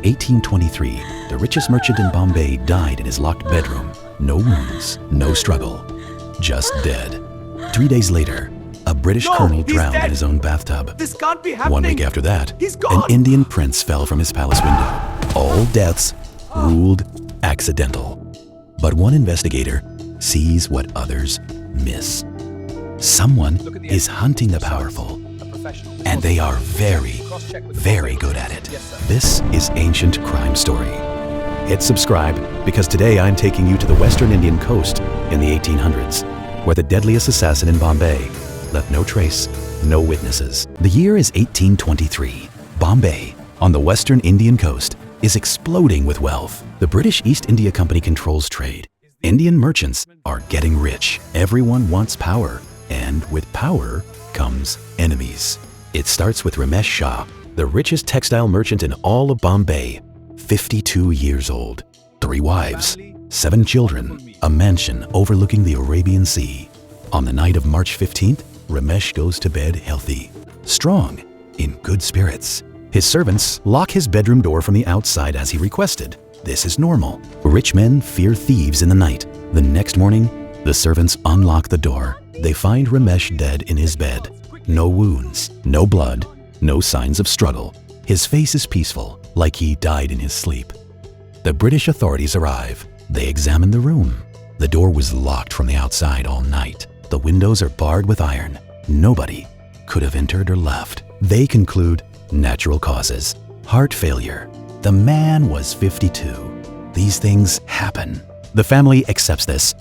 1823, the richest merchant in Bombay died in his locked bedroom. No wounds, no struggle, just dead. 3 days later, a British colonel drowned in his own bathtub. This can't be happening. 1 week after that, He's gone. an Indian prince fell from his palace window. All deaths ruled accidental. But one investigator sees what others miss. Someone is hunting the powerful, and they are very, very good at it. This is Ancient Crime Story. Hit subscribe because today I'm taking you to the western Indian coast in the 1800s, where the deadliest assassin in Bombay left no trace, no witnesses. The year is 1823. Bombay, on the western Indian coast, is exploding with wealth. The British East India Company controls trade. Indian merchants are getting rich. Everyone wants power, and with power comes enemies. It starts with Ramesh Shah, the richest textile merchant in all of Bombay, 52 years old, 3 wives, 7 children, a mansion overlooking the Arabian Sea. On the night of March 15th, Ramesh goes to bed healthy, strong, in good spirits. His servants lock his bedroom door from the outside as he requested. This is normal. Rich men fear thieves in the night. The next morning, the servants unlock the door. They find Ramesh dead in his bed. No wounds, no blood, no signs of struggle. His face is peaceful, like he died in his sleep. The British authorities arrive. They examine the room. The door was locked from the outside all night. The windows are barred with iron. Nobody could have entered or left. They conclude natural causes, heart failure. The man was 52. These things happen. The family accepts this.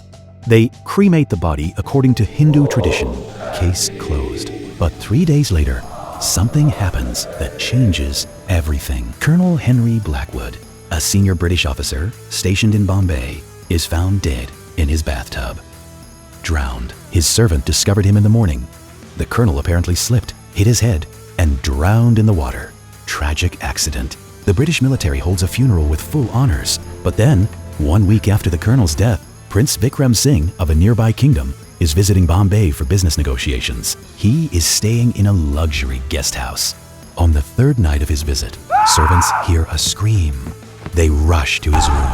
They cremate the body according to Hindu tradition. Case closed. But 3 days later, something happens that changes everything. Colonel Henry Blackwood, a senior British officer stationed in Bombay, is found dead in his bathtub. Drowned. His servant discovered him in the morning. The colonel apparently slipped, hit his head, and drowned in the water. Tragic accident. The British military holds a funeral with full honors. But then, 1 week after the colonel's death, Prince Vikram Singh of a nearby kingdom is visiting Bombay for business negotiations. He is staying in a luxury guest house. On the 3rd night of his visit, servants hear a scream. They rush to his room.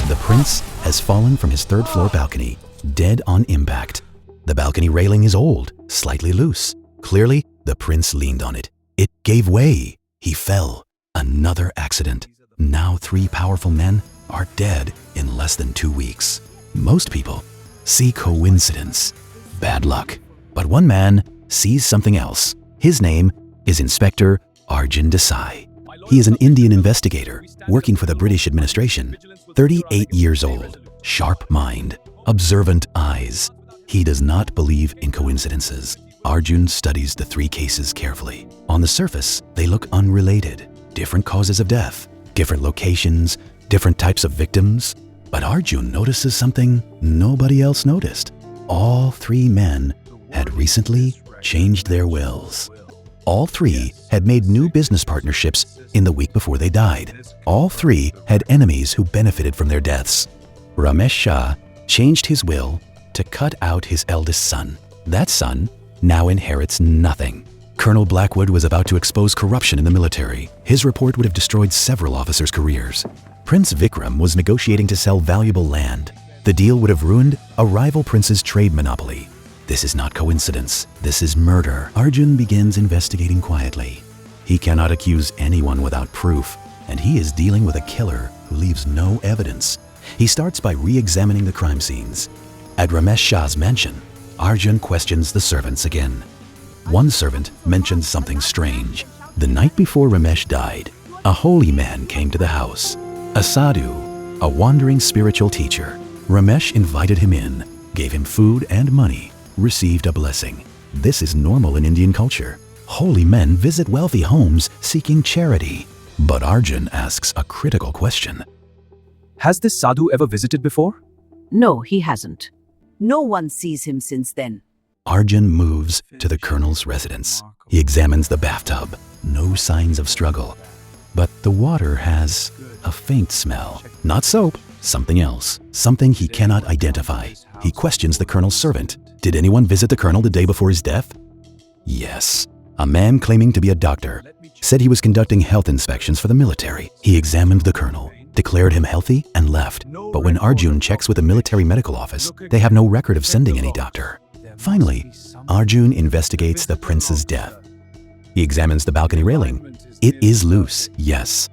The prince has fallen from his 3rd floor balcony, dead on impact. The balcony railing is old, slightly loose. Clearly, the prince leaned on it. It gave way. He fell. Another accident. Now 3 powerful men are dead in less than 2 weeks. Most people see coincidence, bad luck. But one man sees something else. His name is Inspector Arjun Desai. He is an Indian investigator working for the British administration. 38 years old, sharp mind, observant eyes. He does not believe in coincidences. Arjun studies the 3 cases carefully. On the surface, they look unrelated. Different causes of death, different locations, different types of victims. But Arjun notices something nobody else noticed. All 3 men had recently changed their wills. All 3 had made new business partnerships in the week before they died. All 3 had enemies who benefited from their deaths. Ramesh Shah changed his will to cut out his eldest son. That son now inherits nothing. Colonel Blackwood was about to expose corruption in the military. His report would have destroyed several officers' careers. Prince Vikram was negotiating to sell valuable land. The deal would have ruined a rival prince's trade monopoly. This is not coincidence. This is murder. Arjun begins investigating quietly. He cannot accuse anyone without proof, and he is dealing with a killer who leaves no evidence. He starts by re-examining the crime scenes. At Ramesh Shah's mansion, Arjun questions the servants again. One servant mentions something strange. The night before Ramesh died, a holy man came to the house. A sadhu, a wandering spiritual teacher. Ramesh invited him in, gave him food and money, received a blessing. This is normal in Indian culture. Holy men visit wealthy homes seeking charity. But Arjun asks a critical question. Has this sadhu ever visited before? No, he hasn't. No one sees him since then. Arjun moves to the colonel's residence. He examines the bathtub. No signs of struggle. But the water has a faint smell. Not soap, something else. Something he cannot identify. He questions the colonel's servant. Did anyone visit the colonel the day before his death? Yes. A man claiming to be a doctor said he was conducting health inspections for the military. He examined the colonel, declared him healthy, and left. But when Arjun checks with the military medical office, they have no record of sending any doctor. Finally, Arjun investigates the prince's death. He examines the balcony railing. It is loose, yes,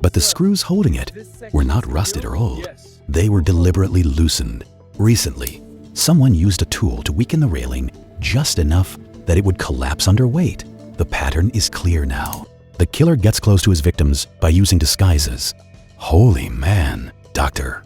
but the screws holding it were not rusted or old. They were deliberately loosened. Recently, someone used a tool to weaken the railing just enough that it would collapse under weight. The pattern is clear now. The killer gets close to his victims by using disguises. Holy man, doctor,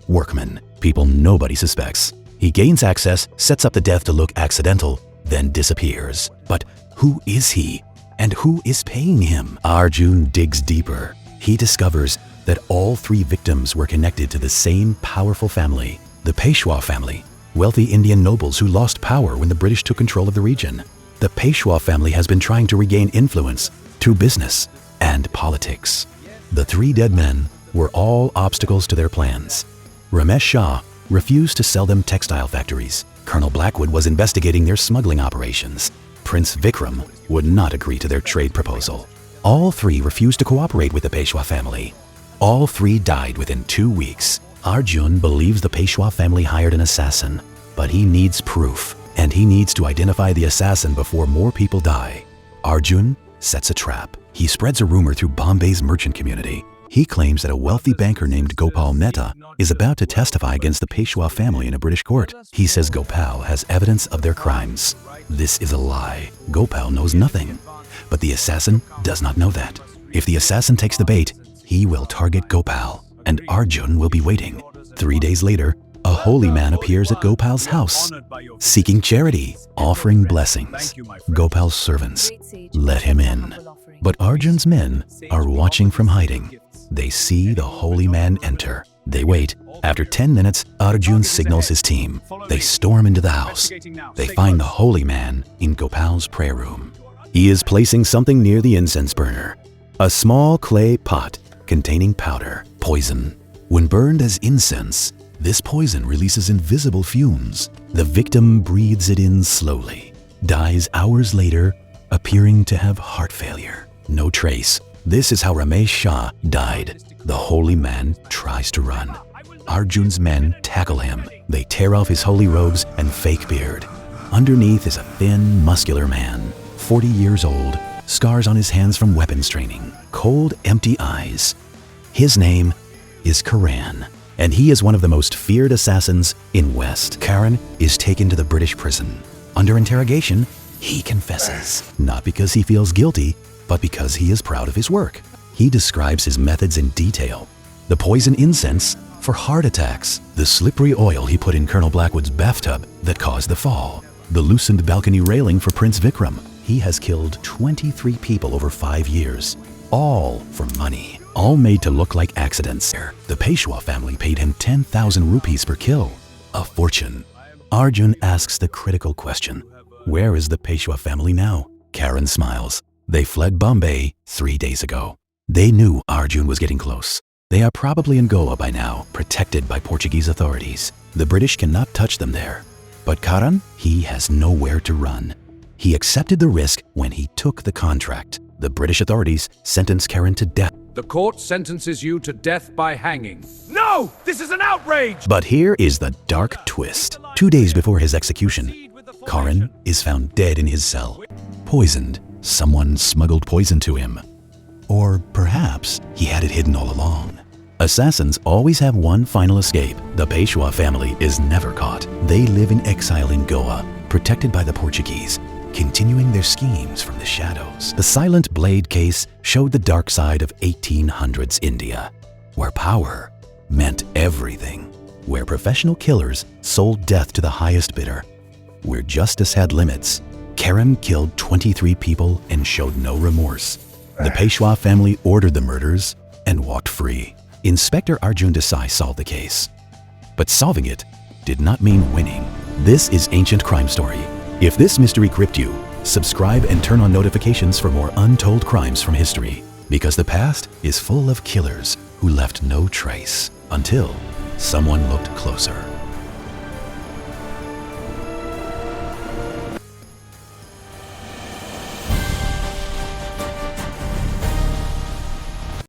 workman, people nobody suspects. He gains access, sets up the death to look accidental, then disappears. But who is he? And who is paying him? Arjun digs deeper. He discovers that all 3 victims were connected to the same powerful family, the Peshwa family, wealthy Indian nobles who lost power when the British took control of the region. The Peshwa family has been trying to regain influence through business and politics. The 3 dead men were all obstacles to their plans. Ramesh Shah refused to sell them textile factories. Colonel Blackwood was investigating their smuggling operations. Prince Vikram would not agree to their trade proposal. All 3 refused to cooperate with the Peshwa family. All 3 died within 2 weeks. Arjun believes the Peshwa family hired an assassin, but he needs proof, and he needs to identify the assassin before more people die. Arjun sets a trap. He spreads a rumor through Bombay's merchant community. He claims that a wealthy banker named Gopal Mehta is about to testify against the Peshwa family in a British court. He says Gopal has evidence of their crimes. This is a lie. Gopal knows nothing. But the assassin does not know that. If the assassin takes the bait, he will target Gopal, and Arjun will be waiting. 3 days later, a holy man appears at Gopal's house, seeking charity, offering blessings. Gopal's servants let him in. But Arjun's men are watching from hiding. They see the holy man enter. They wait. After 10 minutes, Arjun signals his team. They storm into the house. They find the holy man in Gopal's prayer room. He is placing something near the incense burner, a small clay pot containing powder, poison. When burned as incense, this poison releases invisible fumes. The victim breathes it in slowly, dies hours later, appearing to have heart failure. No trace. This is how Ramesh Shah died. The holy man tries to run. Arjun's men tackle him. They tear off his holy robes and fake beard. Underneath is a thin, muscular man, 40 years old, scars on his hands from weapons training, cold, empty eyes. His name is Karan, and he is one of the most feared assassins in West. Karan is taken to the British prison. Under interrogation, he confesses, not because he feels guilty, but because he is proud of his work. He describes his methods in detail. The poison incense for heart attacks, the slippery oil he put in Colonel Blackwood's bathtub that caused the fall, the loosened balcony railing for Prince Vikram. He has killed 23 people over 5 years, all for money, all made to look like accidents. The Peshwa family paid him 10,000 rupees per kill, a fortune. Arjun asks the critical question, where is the Peshwa family now? Karan smiles. They fled Bombay 3 days ago. They knew Arjun was getting close. They are probably in Goa by now, protected by Portuguese authorities. The British cannot touch them there. But Karan, he has nowhere to run. He accepted the risk when he took the contract. The British authorities sentenced Karan to death. The court sentences you to death by hanging. No! This is an outrage! But here is the dark twist. 2 days before his execution, Karan is found dead in his cell, poisoned. Someone smuggled poison to him. Or perhaps he had it hidden all along. Assassins always have one final escape. The Peshwa family is never caught. They live in exile in Goa, protected by the Portuguese, continuing their schemes from the shadows. The Silent Blade case showed the dark side of 1800s India, where power meant everything, where professional killers sold death to the highest bidder, where justice had limits. Karan killed 23 people and showed no remorse. The Peshwa family ordered the murders and walked free. Inspector Arjun Desai solved the case. But solving it did not mean winning. This is Ancient Crime Story. If this mystery gripped you, subscribe and turn on notifications for more untold crimes from history. Because the past is full of killers who left no trace until someone looked closer.